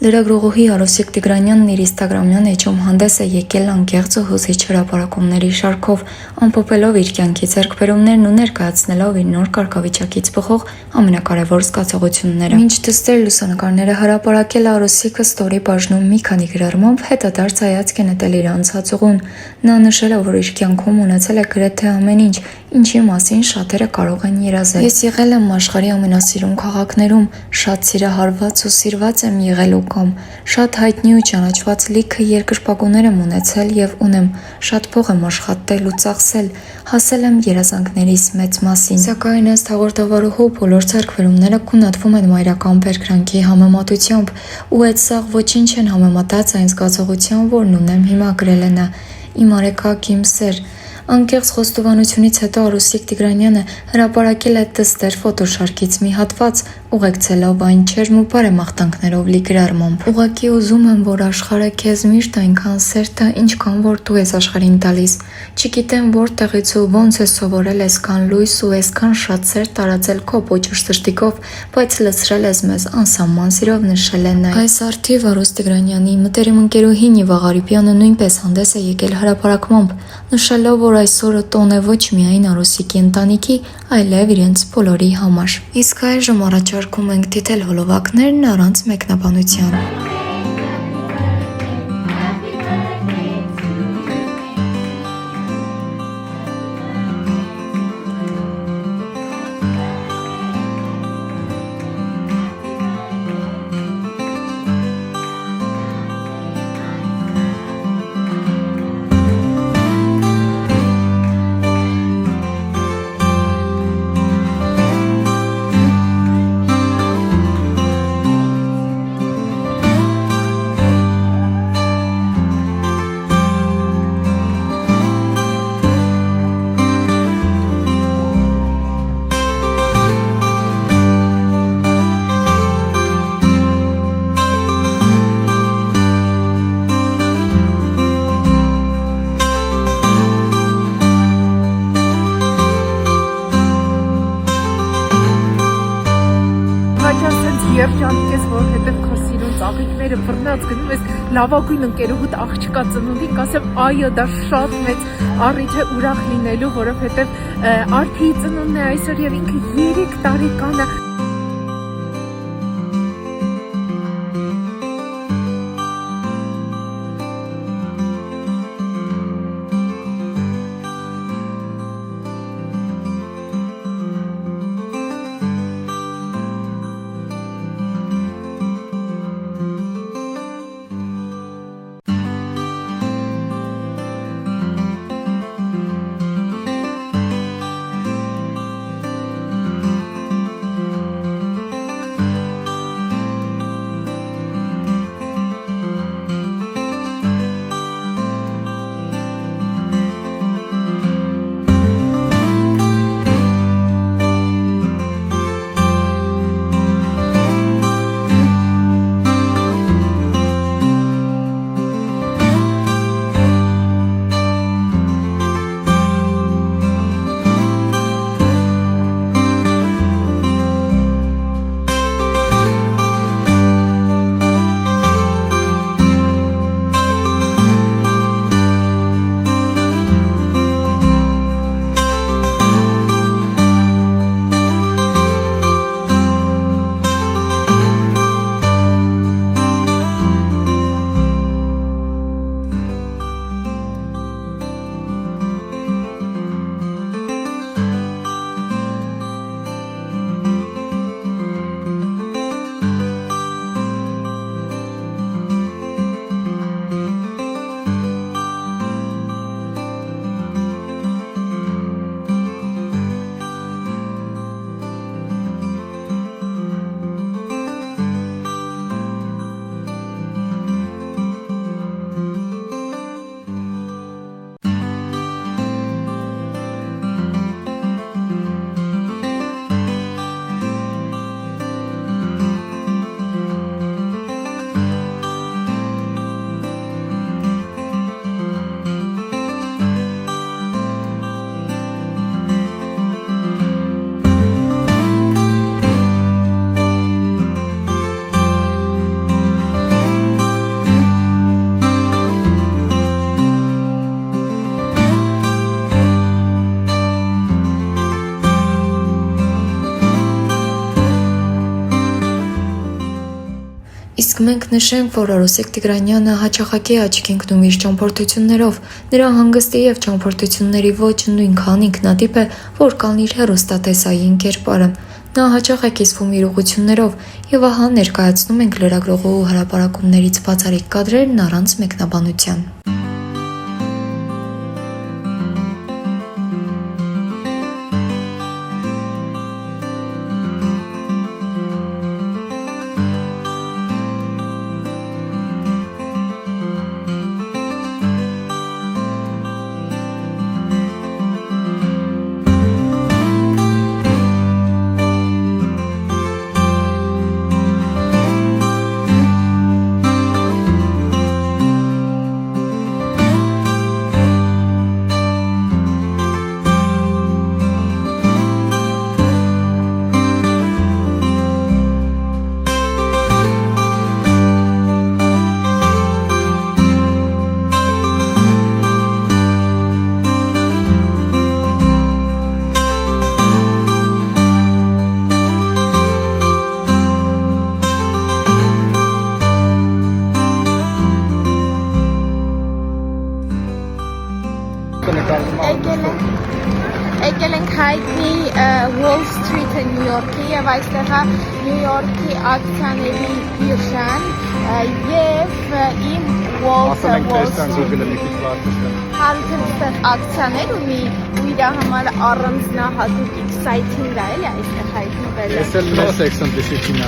Լրագրողուհի Արուսիկ Տիգրանյանն իր ինստագրամյան էջում հանդես է եկել անկեղծ ու հուզիչ հրապարակումների շարքով, ամփոփելով իր կյանքի ձեռքբերումներն ու ներկայացնելով իր նոր կարգավիճակից բխող ամենակարևոր զգացողությունները։ Մինչ դստեր լուսանկարները հրապարակել Արուսիկը ստորի բաժնում մի քանի գրառմամբ հետադարձ հայացք է նետել իր անցած ուղուն։ Նա նշել է, որ իր կյանքում ունեցել է գրեթե ամեն ինչ, ինչի մասին շատերը կարող են երազել։ Ես եղել եմ աշխարհի ամենասիրուն քաղաքներում, շատ սիրահարված ու սիրված եմ եղել ու կամ, շատ հայտնի ու ճանաչված լիքը երկրպագուներ եմ ունեցել եւ ունեմ, շատ փող եմ աշխատել ու ծախսել, հասել եմ երազանքներիս մեծ մասին։ Սակայն ըստ հաղորդավարուհու բոլոր ձեռքբերումները քննադվում են մայրական բերկրանքի համեմատությամբ, ու այդ սաղ ոչինչ են համեմատած այն զգացողության, որն ունեմ հիմա, գրել է նա։ Իմ արեգակ, իմ սեր։ Անկեղծ խոստովանությունից հետո Արուսիկ Տիգրանյանը հրապարակել է դստեր ֆոտոշարքից մի հատված, ուղեկցելով այն չերմ ու բարեմաղթանքներով լի գրառմամբ։ Ուղղակի ուզում եմ, որ աշխարհը քեզ միշտ այնքան սեր տա, ինչքան որ դու ես աշխարհին տալիս։ Չգիտեմ որտեղից ու ոնց ես սովորել այսքան լույս ու այսքան շատ սեր տարածել քո պոճուր սրտիկով, բայց լցրել ես մեզ անսահման սիրով, նշել է նա։ Այս արդիվ Արուս Տիգրանյանի մտերիմ ընկերուհի Նիվա Ղարիբյանը նույնպես հանդես է եկել հրապարակմամբ, նշելով, որ այսօրը տոն է ոչ միայն Արուսիկի ընտանիքի, այլև իրենց բոլորի համար։ Իսկ այժմ առաջարկում ենք դիտել հոլովակներն առանց մեկնաբանության։ Երջանիկ ես, որովհետև քո սիրուն ծաղիկները բռնած գնում ես լավագույն ընկերուհուդ աղջկա ծնունդին, կասեմ այո, դա շատ մեծ առիթ է ուրախ լինելու, որովհետև Արփիի ծնունդն է այսօր եւ ինքը 3 տարեկան է։ Իսկ մենք նշենք, որ Արուսիկ Տիգրանյանը հաճախակի աչք ընկնում իր ճամփորդություններով, նրա հանգստի եւ ճամփորդությունների ոճը նույնքան ինքնատիպ է, որքան իր հեռուստատեսային կերպարը։ Նա հաճախ է կիսվում իր ուղղություններով, եւ ահա ներկայացնում ենք լրագրողու հրապարակումներից բացառիկ կադրերն առանց մեկնաբանության։ Եկել ենք հայտնի Wall Street-ը Նյու Յորքի եւ այստեղ է Նյու Յորքի ակցիաների բիրժան եւ իմ Wall-ը ակցիաներ ունի ու իր համար առանձնահատուկ exciting է այստեղ հայտնվել։ Ես էլ նոր section դիսիպլինա։